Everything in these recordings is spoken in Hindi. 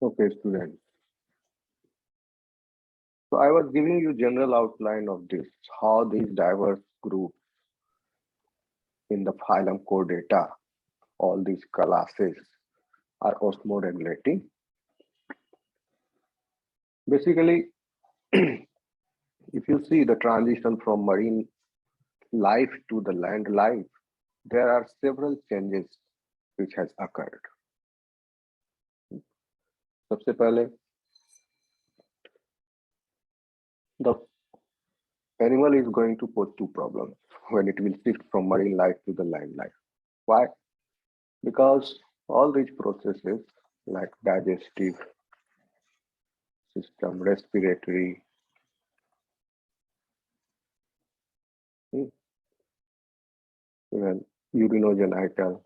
Okay, students. So I was giving you general outline of this, how these diverse groups in the phylum Chordata, all these classes are osmoregulating. Basically, if you see the transition from marine life to the land life, there are several changes which has occurred. सबसे पहले, the animal is going to pose two problems when it will shift from marine life to the land life. Why? Because all these processes like digestive system, respiratory, even urinogenital,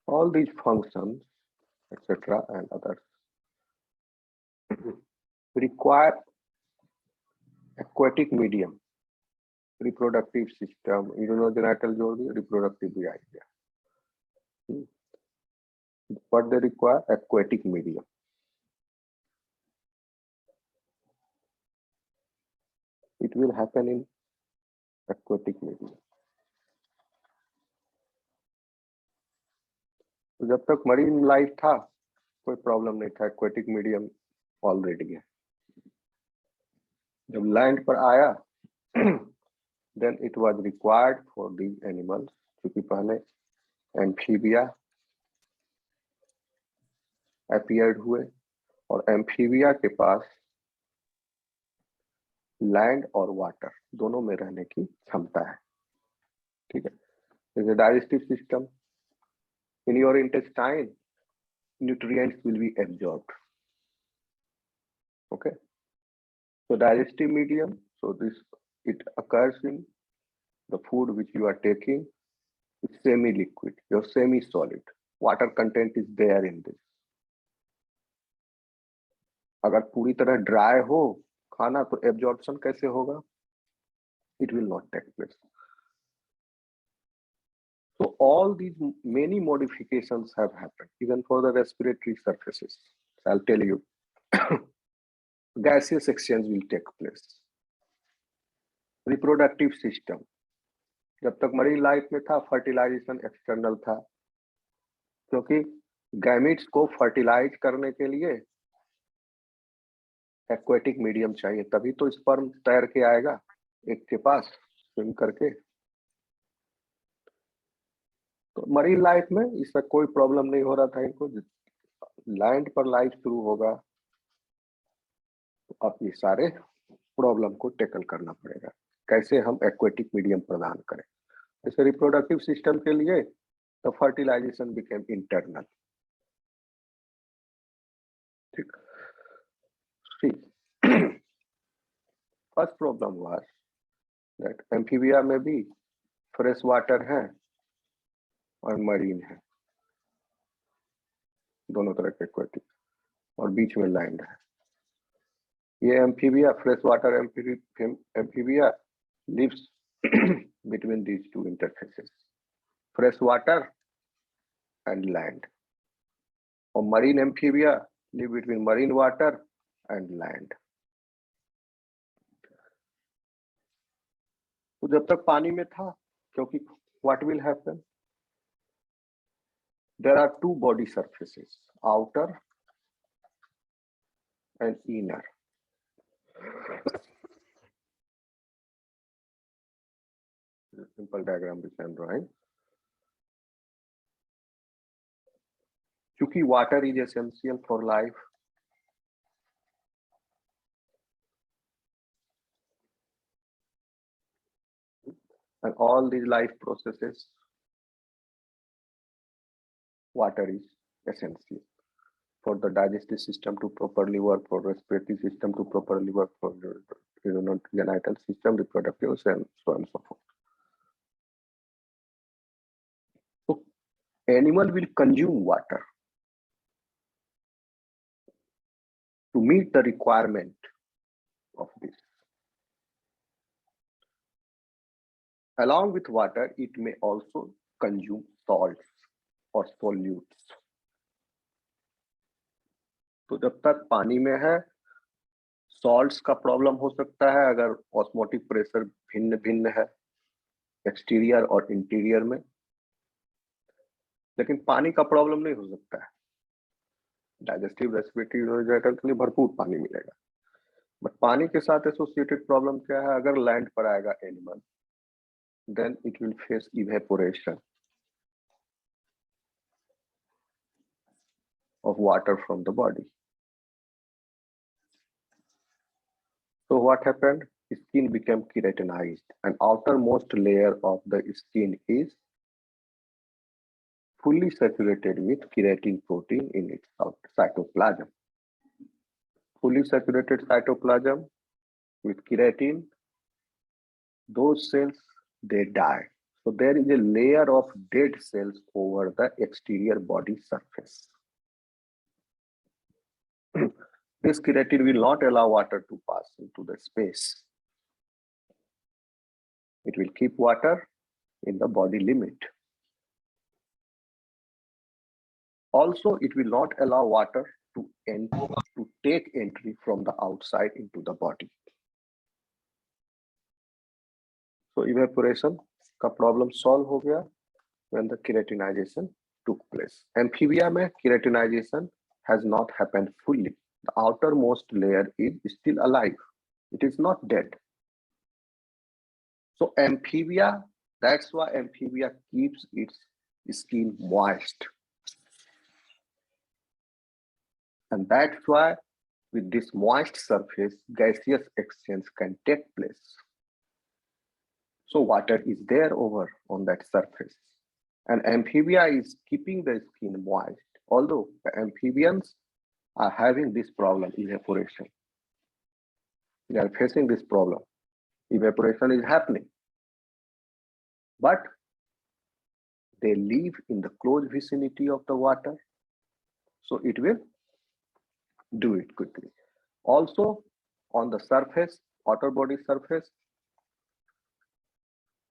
all these functions, etc., and others require aquatic medium, reproductive system, urinogenital जोड़ दिया, reproductive भी आ गया. What they require? Aquatic medium. It will happen in aquatic medium. तो जब तक मरीन लाइफ था कोई प्रॉब्लम नहीं था, एक्वेटिक मीडियम ऑलरेडी है. जब लैंड पर आया then it was required for these animals, क्योंकि पहले एम्फीबिया अपीयर्ड हुए और एम्फीबिया के पास लैंड और वाटर दोनों में रहने की क्षमता है. ठीक है. जैसे digestive system, in your intestine nutrients will be absorbed. Okay, so digestive medium, so this it occurs in the food which you are taking. It's semi liquid, your semi solid, water content is there in this. अगर पूरी तरह ड्राई हो खाना तो एब्जॉर्प्शन कैसे होगा? It will not take place. So all these many modifications have happened even for the respiratory surfaces. So I'll tell you gaseous exchange will take place. Reproductive system, जब तक मरीन लाइफ में था फर्टिलाइजेशन एक्सटर्नल था, क्योंकि गैमिट्स को फर्टिलाइज करने के लिए एक्वेटिक मीडियम चाहिए, तभी तो स्पर्म तैर के आएगा एक के पास स्विम करके. तो मरीन लाइफ में इसका कोई प्रॉब्लम नहीं हो रहा था इनको. लैंड पर लाइफ शुरू होगा तो अब ये सारे प्रॉब्लम को टेकल करना पड़ेगा. कैसे हम एक्वेटिक मीडियम प्रदान करें? जैसे रिप्रोडक्टिव सिस्टम के लिए the fertilization became internal. ठीक. See, first problem was that amphibia में भी fresh water है और marine है, दोनों तरह के aquatic, और बीच में land है. ये amphibia, fresh water amphibia lives between these two interfaces, fresh water and land. और marine amphibia live between marine water and land. तो जब तक पानी में था, क्योंकि what will happen? There are two body surfaces, outer and inner. Simple diagram which I am drawing. क्योंकि water is essential for life, and all these life processes, water is essential for the digestive system to properly work, for respiratory system to properly work, for the genital system, reproductive, and so on and so forth. So animal will consume water to meet the requirement of this. Along with water, it may also consume salts or solutes. तो जब तक पानी में है, सॉल्ट्स का प्रॉब्लम हो सकता है अगर ऑस्मोटिक प्रेशर भिन्न भिन्न है एक्सटीरियर और इंटीरियर में, लेकिन पानी का प्रॉब्लम नहीं हो सकता है। डाइजेस्टिव रेस्पिरेटरी यूरोजेटल के लिए भरपूर पानी मिलेगा, बट पानी के साथ एसोसिएटेड प्रॉब्लम क्या है? अगर लैंड पर आएगा animal, then it will face evaporation of water from the body. So what happened? Skin became keratinized, and outermost layer of the skin is fully saturated with keratin protein in its cytoplasm. Fully saturated cytoplasm with keratin, those cells, they die. So there is a layer of dead cells over the exterior body surface. This keratin will not allow water to pass into the space. It will keep water in the body limit. Also, it will not allow water to take entry from the outside into the body. So evaporation का problem solve हो गया when the keratinization took place. Amphibia में keratinization has not happened fully. The outermost layer is still alive. It is not dead. So amphibia, that's why amphibia keeps its skin moist. And that's why with this moist surface, gaseous exchange can take place. So water is there over on that surface. And amphibia is keeping the skin moist, although the amphibians are having this problem, evaporation. They are facing this problem. Evaporation is happening. But they live in the close vicinity of the water, so it will do it quickly. Also, on the surface, outer body surface,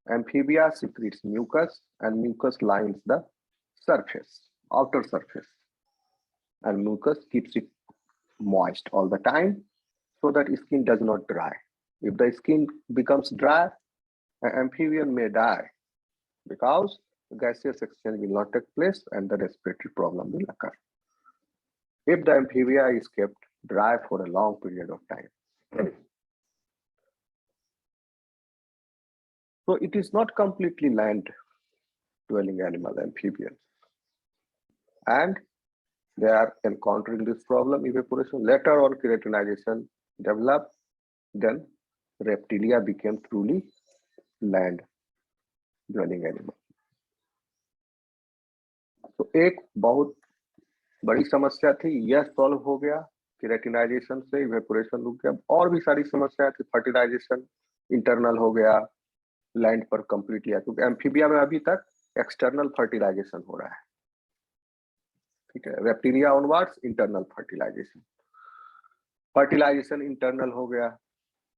amphibia secretes mucus, and mucus lines the surface, outer surface. And mucus keeps it moist all the time so that skin does not dry. If the skin becomes dry, an amphibian may die because gaseous exchange will not take place and the respiratory problem will occur if the amphibia is kept dry for a long period of time. So it is not completely land dwelling animal, amphibians, and they are encountering this problem, evaporation. Later on, keratinization developed, then reptilia became truly land dwelling animal. तो एक बहुत बड़ी समस्या थी, यह सॉल्व हो गया, केराटिनाइजेशन से इवेपोरेशन रुक गया। और भी सारी समस्याएं थी, फर्टिलाइजेशन इंटरनल हो गया, लैंड पर कंप्लीटली, क्योंकि एम्फीबिया में अभी तक एक्सटर्नल फर्टिलाइजेशन हो रहा है, ठीक है। Reptilia onwards internal fertilization, fertilization internal हो गया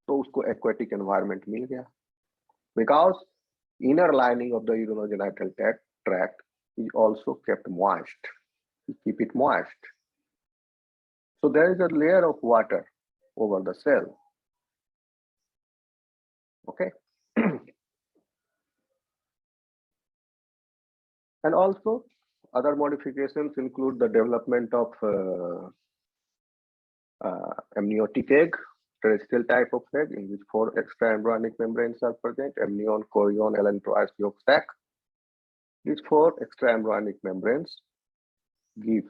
तो उसको एक्वेटिक एनवायरनमेंट मिल गया, because inner lining of the urinogenital tract is also kept moist. You keep it moist. So there is a layer of water over the cell. Okay. And also other modifications include the development of amniotic egg, terrestrial type of egg in which 4 extraembryonic membranes are present: amnion, chorion, allantois, yolk sac. These 4 extraembryonic membranes give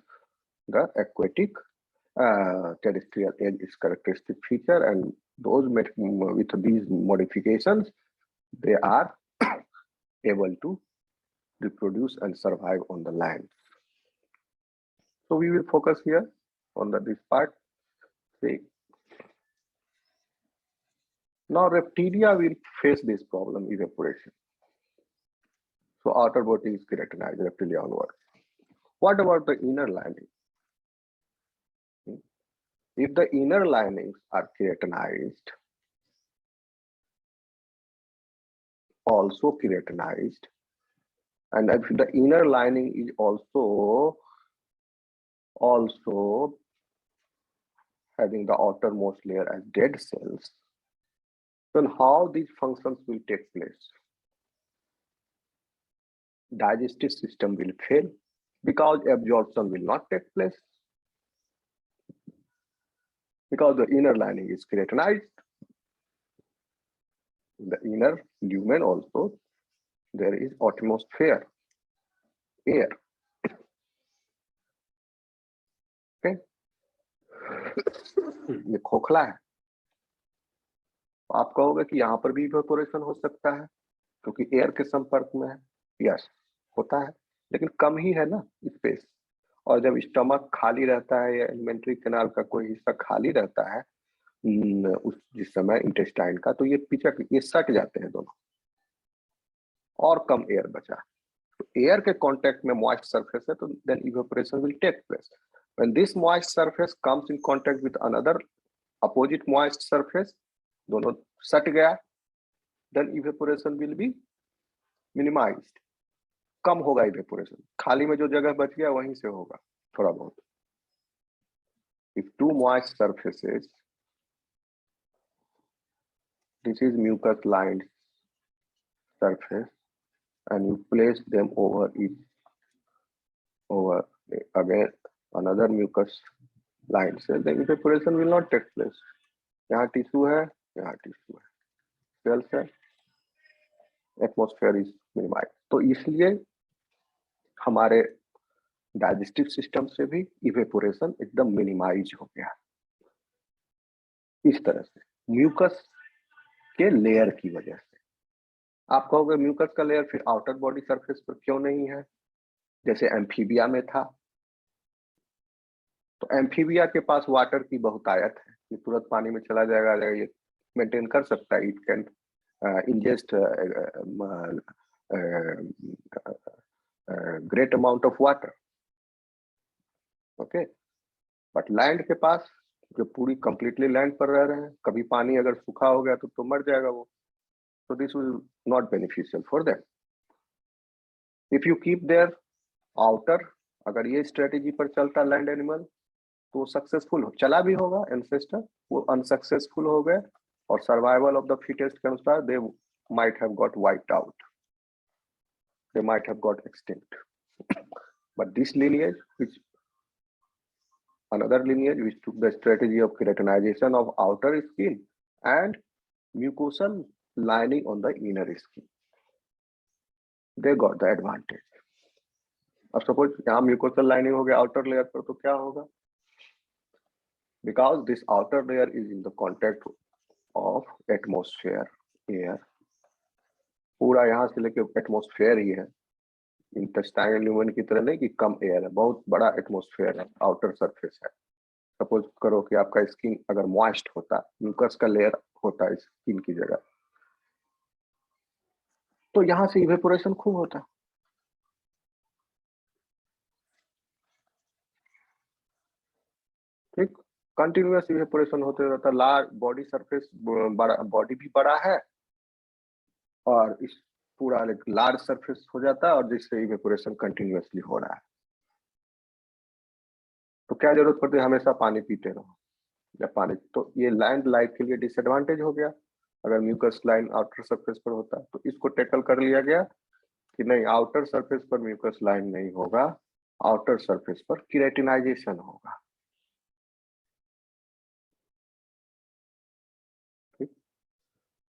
the aquatic terrestrial egg is characteristic feature, and those with these modifications, they are able to reproduce and survive on the land. So we will focus here on this part. See, now reptilia will face this problem, evaporation. So outer body is keratinized, reptilia onward. What about the inner lining? If the inner linings are keratinized, also keratinized, and if the inner lining is also having the outermost layer as dead cells, then how these functions will take place? Digestive system will fail because absorption will not take place, because the inner lining is keratinized. The inner lumen also, there is atmosphere, air. Okay, ये खोखला है, आप कहोगे कि यहाँ पर भी इवेपोरेशन हो सकता है क्योंकि एयर के संपर्क में है। यस, होता है, लेकिन कम ही है ना स्पेस। और जब स्टमक खाली रहता है या एलिमेंट्री कैनाल का कोई हिस्सा खाली रहता है उस जिस समय इंटेस्टाइन का, तो ये पिचक, ये सट जाते हैं दोनों और कम एयर बचा। तो एयर के कांटेक्ट में मॉइस्ट सरफेस है, तो then evaporation will take place. When this moist surface comes in contact with another opposite moist surface, दोनों सट गया, then evaporation will be minimised, कम होगा इवेपोरेशन। खाली में जो जगह बच गया वहीं से होगा थोड़ा बहुत। If two moist surfaces, this is mucus lined surface, and you place them over again another mucus lined cell, then evaporation will not take place. यहाँ टिश्यू है, यहाँ टिश्यू है, सेल्स है, एटमॉस्फेयर इज मिनिमाइज। तो इसलिए हमारे डाइजेस्टिव सिस्टम से भी इवेपोरेशन एकदम मिनिमाइज हो गया। इस तरह से म्यूकस के लेयर की वजह से। आप कहोगे म्यूकस का लेयर फिर आउटर बॉडी सरफेस पर क्यों नहीं है, जैसे एम्फीबिया में था? तो एम्फीबिया के पास वाटर की बहुतायत है, ये तुरंत पानी में चला जाएगा, ये मेंटेन कर सकता है, it can ingest great amount of water. Okay, but land के पास जो पूरी कंप्लीटली लैंड पर रह रहे हैं, कभी पानी अगर सूखा हो गया तो मर जाएगा वो। So this will not beneficial for them. If you keep their outer, अगर ये स्ट्रेटेजी पर चलता लैंड एनिमल तो सक्सेसफुल हो, चला भी होगा एंसेस्टर, वो अनसक्सेसफुल हो गए और सर्वाइवल ऑफ द फिटेस्ट के अनुसार दे might have got wiped out, they might have got extinct. But this lineage, which another lineage which took the strategy of keratinization of outer skin and mucosal lining on the inner skin, they got the advantage. अब सपोज यहाँ म्यूकोसल लाइनिंग हो गया आउटर लेयर पर, तो क्या होगा? Because this outer layer is in the contact of atmosphere, air, पूरा यहाँ से लेके एटमोस्फेयर ही है। इंटेस्टाइनल ल्यूमेन की तरह नहीं कि कम एयर है, बहुत बड़ा एटमोस्फेयर है, आउटर सरफेस है। सपोज करो कि आपका स्किन अगर मॉइस्ट होता, म्यूकस का लेयर होता स्किन की जगह, तो यहाँ से इवेपोरेशन खूब होता। ठीक, कंटिन्यूअस इवेपोरेशन होते रहता। लार्ज बॉडी सरफेस, बड़ा बॉडी भी बड़ा है और इस पूरा एक लार्ज सरफेस हो जाता है और जिससे इवेपोरेशन कंटिन्यूअसली हो रहा है। तो क्या जरूरत पड़ती है हमेशा पानी पीते रहो या पानी, तो ये लैंड लाइफ के लिए डिसएडवांटेज हो गया। अगर म्यूकस लाइन आउटर सरफेस पर होता तो इसको टैकल कर लिया गया कि नहीं, आउटर सरफेस पर म्यूकस लाइन नहीं होगा, आउटर सरफेस पर केराटिनाइजेशन होगा।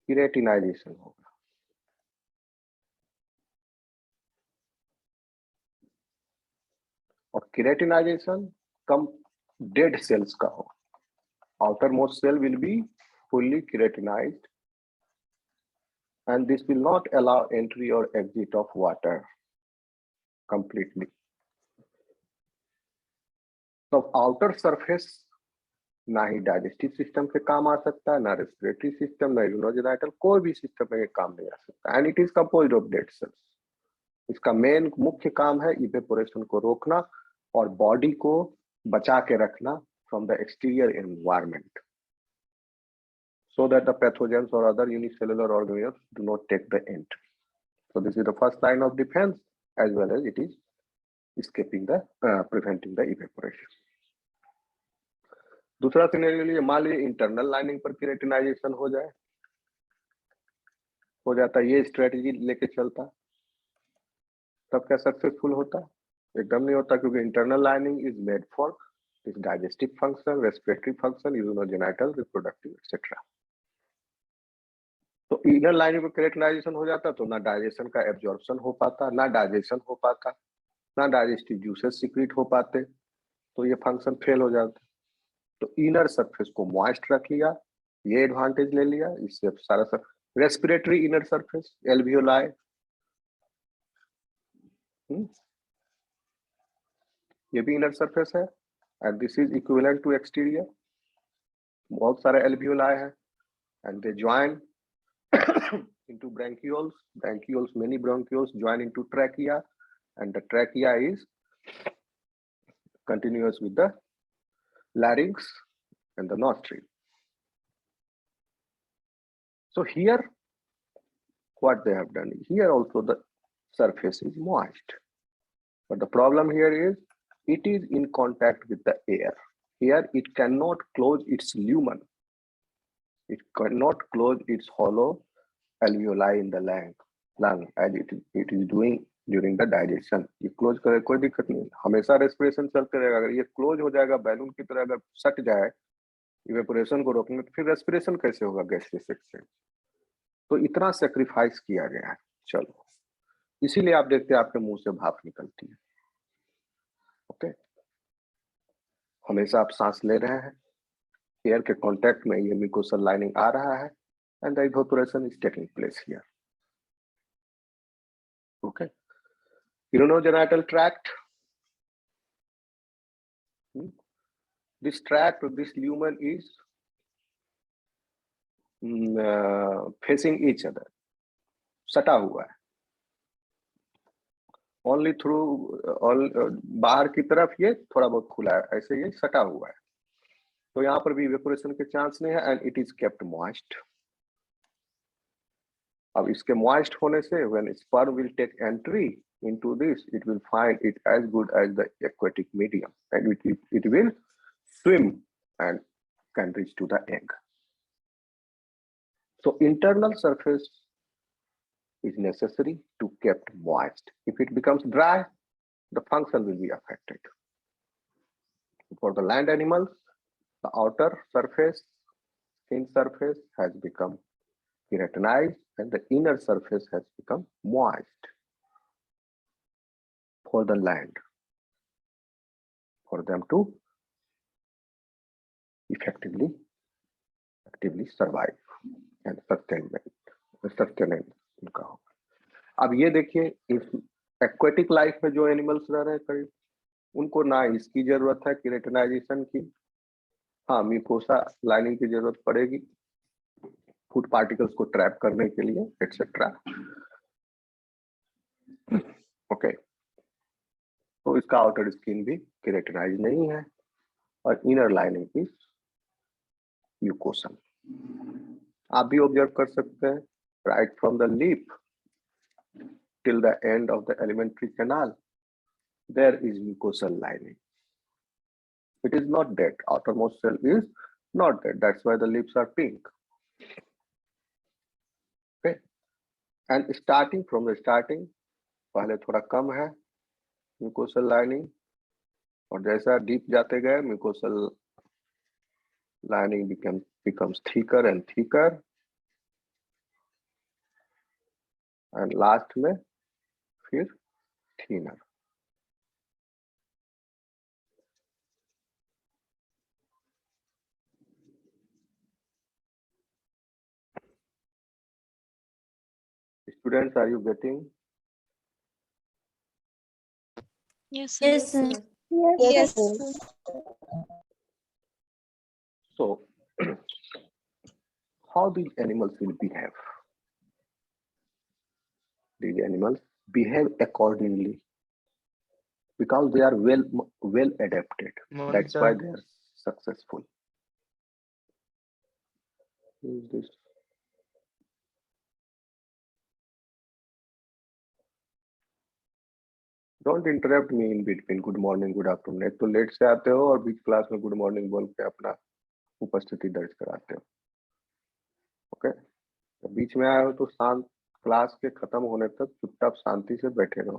केराटिनाइजेशन होगा। और केराटिनाइजेशन कम डेड सेल्स का हो। outermost cell will be fully keratinized and this will not allow entry or exit of water completely. तो outer surface ना ही डाइजेस्टिव सिस्टम के काम आ सकता है, ना रेस्पिरेटरी सिस्टम, ना यूरोजेनाइटल, कोई भी सिस्टम में काम नहीं आ सकता। And it is composed of dead cells. इसका मेन मुख्य काम है इवेपोरेशन को रोकना और बॉडी को बचा के रखना from the exterior environment. so that the pathogens or other unicellular organisms do not take the entry. So this is the first line of defense, as well as it is escaping the preventing the evaporation. दूसरा सिनेरियो मान लीजिए इंटरनल लाइनिंग पर केराटिनाइजेशन हो जाता, ये स्ट्रेटजी लेके चलता, तब क्या सक्सेसफुल होता? एकदम नहीं होता, क्योंकि internal lining is made for इस digestive function, respiratory function, urinogenital, reproductive etcetera. तो इनर लाइनिंग पर केराटिनाइजेशन हो जाता तो ना डाइजेशन का एब्जॉर्प्शन हो पाता, ना डाइजेशन हो पाता, ना डाइजेस्टिव जूसेस सीक्रेट हो पाते, तो ये फंक्शन फेल हो जाता। तो इनर सरफेस को मॉइस्ट रख लिया, ये एडवांटेज ले लिया, इससे सारा सब रेस्पिरेटरी इनर सरफेस एल्वियोलाई, ये भी इनर सरफेस है, and this is equivalent to exterior. बहुत सारे एल्वियोलाई है, and they join into bronchioles, many bronchioles join into trachea, and the trachea is continuous with the larynx and the nostril. So here what they have done, here also the surface is moist, but the problem here is it is in contact with the air. Here it cannot close its lumen, it cannot close its hollow alveoli in the lung as it is doing during the digestion. ये क्लोज करे कोई दिक्कत नहीं, हमेशा रेस्पिरेशन चलते रहेगा। अगर ये क्लोज हो जाएगा बैलून की तरह, अगर सट जाए इवेपोरेशन को रोकने, तो फिर रेस्पिरेशन कैसे होगा गैसियस एक्सचेंज? तो इतना सेक्रीफाइस किया गया है। चलो, इसीलिए आप देखते हैं आपके मुंह से भाप निकलती है। ओके, हमेशा आप सांस ले रहे हैं, एयर के कांटेक्ट में ये म्यूकोसल लाइनिंग आ रहा है, and the evaporation is taking place here. Okay, urinogenital tract, this tract, this lumen is facing each other, सटा हुआ है, only through बाहर की तरफ ये थोड़ा बहुत खुला है, ऐसे ये सटा हुआ है, तो यहाँ पर भी इवेपोरेशन के चांस नहीं है, and it is kept moist. अब इसके moist होने से when sperm will take entry into this, it will find it as good as the aquatic medium, and it will swim and can reach to the egg. So internal surface is necessary to kept moist. If it becomes dry, the function will be affected. For the land animals, the outer surface, thin surface has become keratinized and the inner surface has become moist. For the land, for them to effectively survive and sustenance उनका होगा। अब ये देखिए, इस एक्वेटिक लाइफ में जो एनिमल्स रह रहे हैं करीब, उनको ना इसकी जरूरत है केराटिनाइजेशन की, हाँ म्यूकोसा लाइनिंग की जरूरत पड़ेगी फूड पार्टिकल्स को ट्रैप करने के लिए एटसेट्रा। ओके, तो इसका आउटर स्किन भी केराटिनाइज नहीं है और इनर लाइनिंग इज म्यूकोसल। आप भी ऑब्जर्व कर सकते हैं, right from the lip till the end of the alimentary canal, there is mucosal lining. It is not dead. Outermost cell is not dead. That's why the lips are pink. Okay, and starting from the starting, पहले थोड़ा कम है mucosal lining, और जैसा deep जाते गए mucosal lining becomes thicker and thicker, and last में फिर thinner. Students, are you getting? Yes, sir. Yes, sir. Yes, sir. So, how these animals will behave? These animals behave accordingly because they are well adapted. That's why they are successful. Use this. Don't interrupt me in between good morning good afternoon. एक तो लेट से आते हो और बीच क्लास में गुड मॉर्निंग बोल के अपना उपस्थिति दर्ज कराते हो। ओके, तो बीच में आए हो तो शांत, क्लास के खत्म होने तक चुपचाप शांति से बैठे रहो।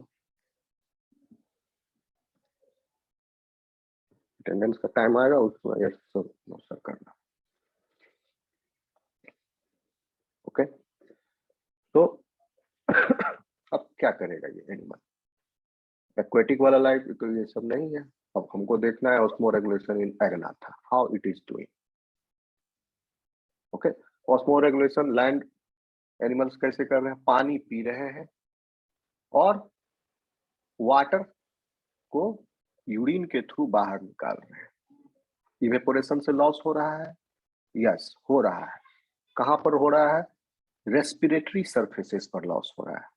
अटेंडेंस का टाइम आएगा उसमें यस सर नो सर करना। ओके, तो अब क्या करेगा ये एनिमल? एक्वेटिक वाला लाइफ तो ये सब नहीं है। अब हमको देखना है osmoregulation in Agnatha, how it is doing. Okay, osmoregulation land animals कैसे कर रहे हैं? पानी पी रहे हैं और वाटर को यूरिन के थ्रू बाहर निकाल रहे हैं। इवेपोरेशन से लॉस हो रहा है, यस हो रहा है। कहां पर हो रहा है? रेस्पिरेटरी सरफेसेस पर लॉस हो रहा है।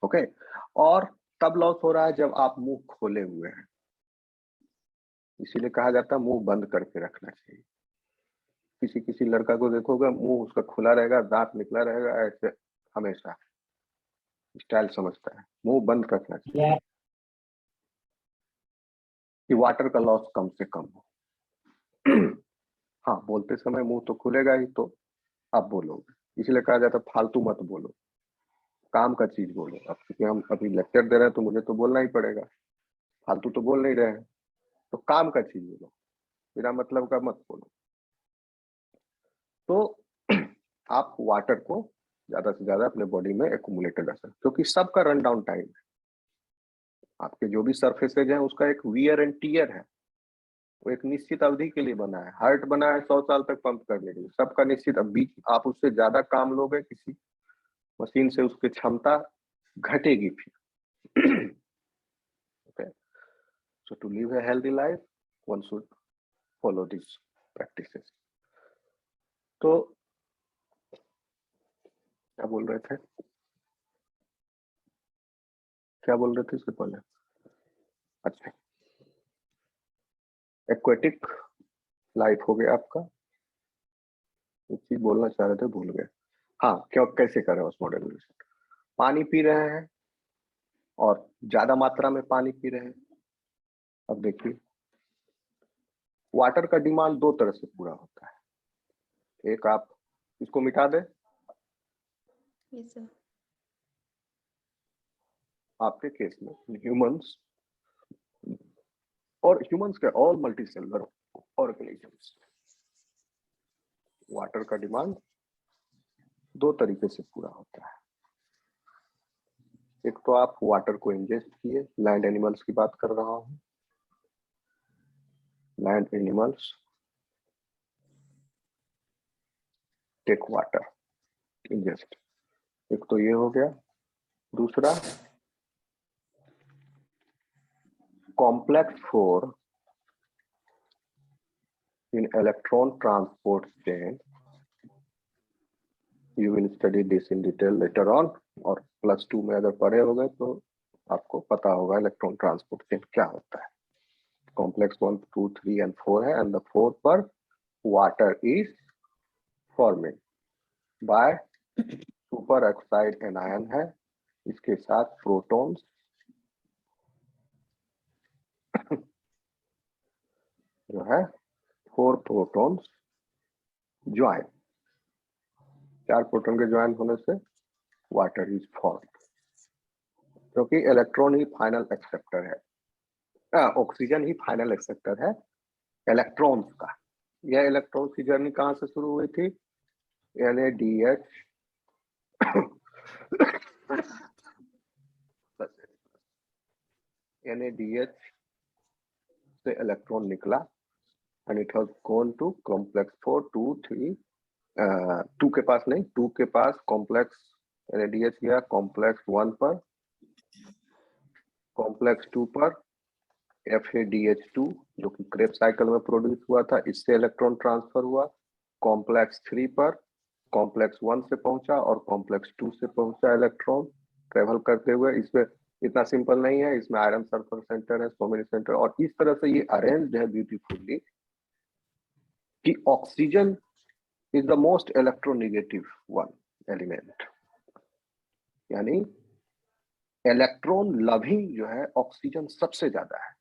ओके, और तब लॉस हो रहा है जब आप मुंह खोले हुए हैं, इसीलिए कहा जाता है मुंह बंद करके रखना चाहिए। किसी किसी लड़का को देखोगे मुंह उसका खुला रहेगा, दांत निकला रहेगा, ऐसे हमेशा स्टाइल समझता है। मुंह बंद रखना चाहिए कि वाटर का लॉस कम से कम हो। हाँ, बोलते समय मुंह तो खुलेगा ही तो आप बोलोगे, इसलिए कहा जाता है फालतू मत बोलो, काम का चीज बोलो। अब क्योंकि हम अभी लेक्चर दे रहे हैं तो मुझे तो बोलना ही पड़ेगा, फालतू तो बोल नहीं रहे हैं, तो काम का चीज बोलो, बिना मतलब का मत बोलो। तो आप वाटर को ज्यादा से ज्यादा अपने बॉडी में एक्यूमुलेटेड रख सकते, क्योंकि सबका रन डाउन टाइम है। आपके जो भी सरफेसेज है उसका एक वियर एंड टीयर है, वो एक निश्चित अवधि के लिए बना है। हार्ट बना है 100 साल तक पंप करने के लिए, सबका निश्चित। अब बीच आप उससे ज्यादा काम लोगे किसी मशीन से, उसकी क्षमता घटेगी फिर। Okay, so to live a healthy life one should follow this practices. तो क्या बोल रहे थे, क्या बोल रहे थे इससे पहले? अच्छा, एक्वेटिक लाइफ हो गया आपका, एक चीज बोलना चाह रहे थे भूल गए। हाँ, क्या कैसे करें ऑस्मोरेगुलेशन? पानी पी रहे हैं और ज्यादा मात्रा में पानी पी रहे हैं। अब देखिए, वाटर का डिमांड दो तरह से पूरा होता है। एक, आप इसको मिटा दे, Yes, sir. आपके केस में ह्यूमंस और ह्यूमंस के ऑल मल्टीसेलुलर ऑर्गेनिजम्स, वाटर का डिमांड दो तरीके से पूरा होता है। एक तो आप वाटर को इंजेस्ट किए, लैंड एनिमल्स की बात कर रहा हूं, land animals take water ingest, एक तो ये हो गया। दूसरा, complex 4 in electron transport chain. You will study this in detail later on, और +2 में अगर पढ़े हो गए तो आपको पता होगा इलेक्ट्रॉन ट्रांसपोर्ट चेन क्या होता है। कॉम्प्लेक्स 1, 2, 3 and 4 है, एंड द 4th पर water is forming by super oxide anion है, इसके साथ प्रोटॉन्स जो है 4 प्रोटॉन्स ज्वाइन, 4 प्रोटॉन के ज्वाइन होने से वाटर इज फॉर्म, क्योंकि इलेक्ट्रॉन ही फाइनल एक्सेप्टर है, ऑक्सीजन ही फाइनल एक्सेप्टर है इलेक्ट्रॉन्स का। यह इलेक्ट्रॉन की जर्नी कहां से शुरू हुई थी? NaDH NaDH से इलेक्ट्रॉन निकला and it has gone to complex 4, 2, 3, 2 के पास नहीं, 2 के पास कॉम्प्लेक्स NaDH गया कॉम्प्लेक्स 1 पर, कॉम्प्लेक्स 2 पर FADH2 जो कि क्रेब साइकिल में प्रोड्यूस हुआ था, इससे इलेक्ट्रॉन ट्रांसफर हुआ। कॉम्प्लेक्स 3 पर कॉम्प्लेक्स 1 से पहुंचा और कॉम्प्लेक्स 2 से पहुंचा इलेक्ट्रॉन ट्रेवल करते हुए। इसमें इतना सिंपल नहीं है, इसमें आयरन सल्फर सेंटर है, सो मेनी सेंटर, और इस तरह से ये अरेंज्ड है ब्यूटीफुली कि oxygen is the most electronegative one element, यानी इलेक्ट्रॉन लविंग जो है ऑक्सीजन सबसे ज्यादा है।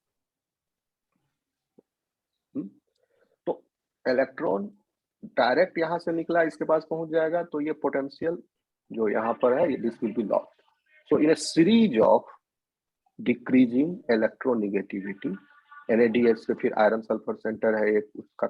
तो इलेक्ट्रॉन डायरेक्ट यहां से निकला इसके पास पहुंच जाएगा, तो ये पोटेंशियल जो यहाँ पर है this will be lost. So in A series of decreasing electronegativity, NADH से फिर आयरन सल्फर सेंटर है एक, उसका